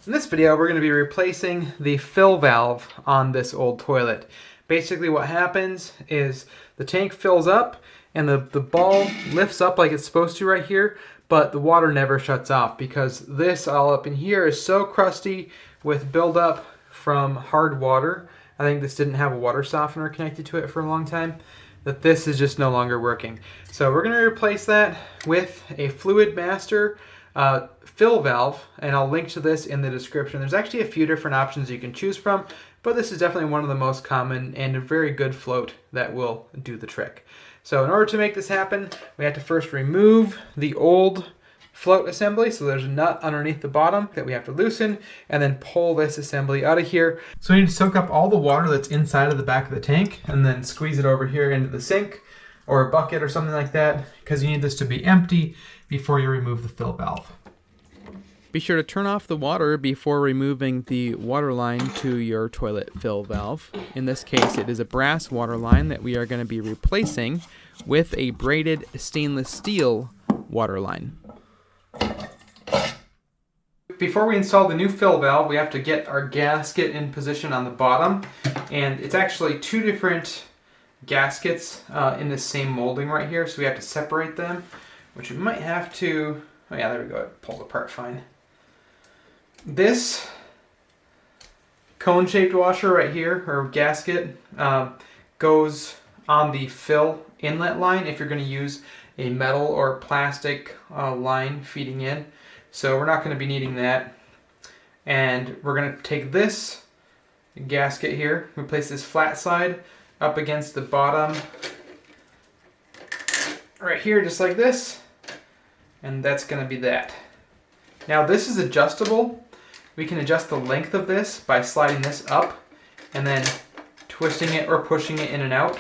In this video, we're going to be replacing the fill valve on this old toilet. Basically what happens is the tank fills up and the ball lifts up like it's supposed to right here, but the water never shuts off because this all up in here is so crusty with buildup from hard water. I think this didn't have a water softener connected to it for a long time, that this is just no longer working. So we're going to replace that with a Fluid Master fill valve, and I'll link to this in the description. There's actually a few different options you can choose from, but this is definitely one of the most common and a very good float that will do the trick. So in order to make this happen, we have to first remove the old float assembly. So there's a nut underneath the bottom that we have to loosen and then pull this assembly out of here. So we need to soak up all the water that's inside of the back of the tank and then squeeze it over here into the sink or a bucket or something like that, because you need this to be empty before you remove the fill valve. Be sure to turn off the water before removing the water line to your toilet fill valve. In this case, it is a brass water line that we are going to be replacing with a braided stainless steel water line. Before we install the new fill valve, we have to get our gasket in position on the bottom. And it's actually two different gaskets in the same molding right here, so we have to separate them, which we might have to... Oh yeah, there we go, it pulls apart fine. This cone-shaped washer right here, or gasket, goes on the fill inlet line if you're going to use a metal or plastic line feeding in. So we're not going to be needing that. And we're going to take this gasket here, replace this flat side up against the bottom right here, just like this. And that's going to be that. Now this is adjustable. We can adjust the length of this by sliding this up and then twisting it or pushing it in and out.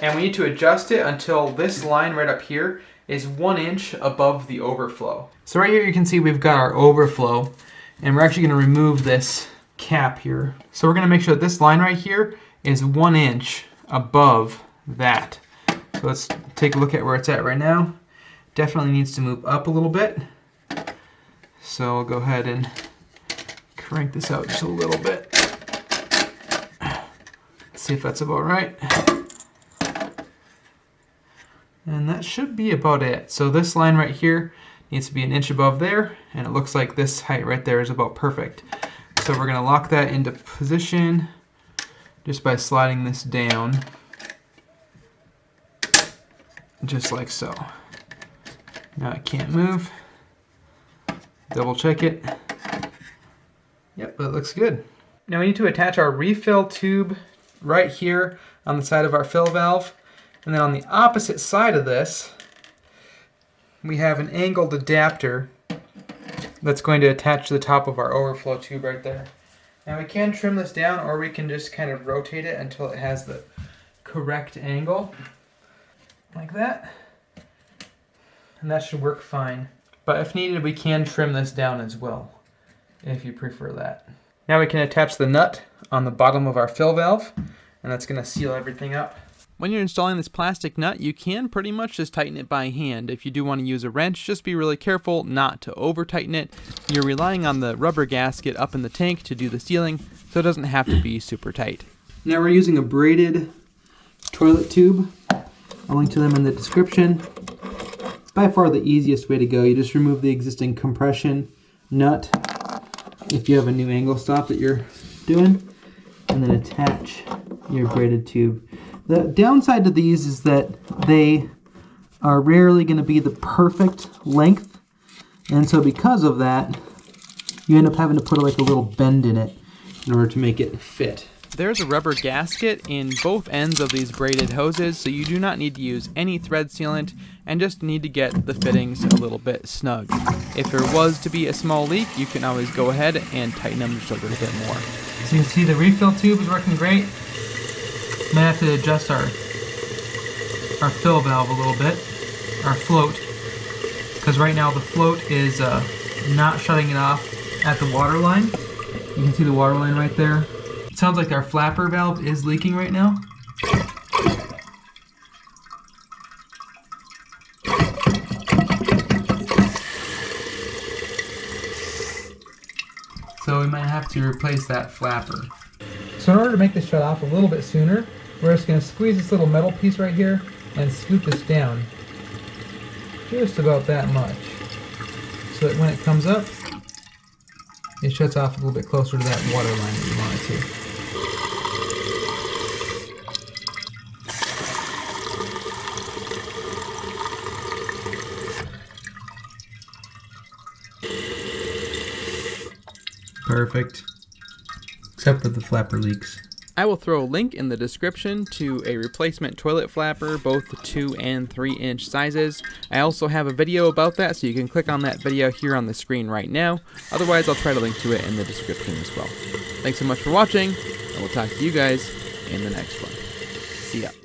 And we need to adjust it until this line right up here is 1 inch above the overflow. So right here you can see we've got our overflow, and we're actually going to remove this cap here. So we're going to make sure that this line right here is 1 inch above that. So let's take a look at where it's at right now. Definitely needs to move up a little bit. So I'll go ahead and crank this out just a little bit. Let's see if that's about right. And that should be about it. So this line right here needs to be 1 inch above there, and it looks like this height right there is about perfect. So we're going to lock that into position just by sliding this down, just like so. Now it can't move. Double check it. Yep, that looks good. Now we need to attach our refill tube right here on the side of our fill valve. And then on the opposite side of this, we have an angled adapter that's going to attach to the top of our overflow tube right there. Now we can trim this down, or we can just kind of rotate it until it has the correct angle, like that. And that should work fine. But if needed, we can trim this down as well, if you prefer that. Now we can attach the nut on the bottom of our fill valve, and that's going to seal everything up. When you're installing this plastic nut, you can pretty much just tighten it by hand. If you do want to use a wrench, just be really careful not to over tighten it. You're relying on the rubber gasket up in the tank to do the sealing, so it doesn't have to be super tight. Now we're using a braided toilet tube. I'll link to them in the description. By far the easiest way to go. You just remove the existing compression nut if you have a new angle stop that you're doing, and then attach your braided tube. The downside to these is that they are rarely going to be the perfect length, and so because of that, you end up having to put like a little bend in it in order to make it fit. There's a rubber gasket in both ends of these braided hoses, so you do not need to use any thread sealant and just need to get the fittings a little bit snug. If there was to be a small leak, you can always go ahead and tighten them just a little bit more. So you can see the refill tube is working great. I'm going to have to adjust our fill valve a little bit, our float, because right now the float is not shutting it off at the water line. You can see the water line right there. It sounds like our flapper valve is leaking right now. So we might have to replace that flapper. So in order to make this shut off a little bit sooner, we're just going to squeeze this little metal piece right here and scoot this down just about that much, so that when it comes up, it shuts off a little bit closer to that water line that you want it to. Perfect. Except for the flapper leaks. I will throw a link in the description to a replacement toilet flapper, both the 2 and 3 inch sizes. I also have a video about that, so you can click on that video here on the screen right now. Otherwise, I'll try to link to it in the description as well. Thanks so much for watching, and we'll talk to you guys in the next one. See ya.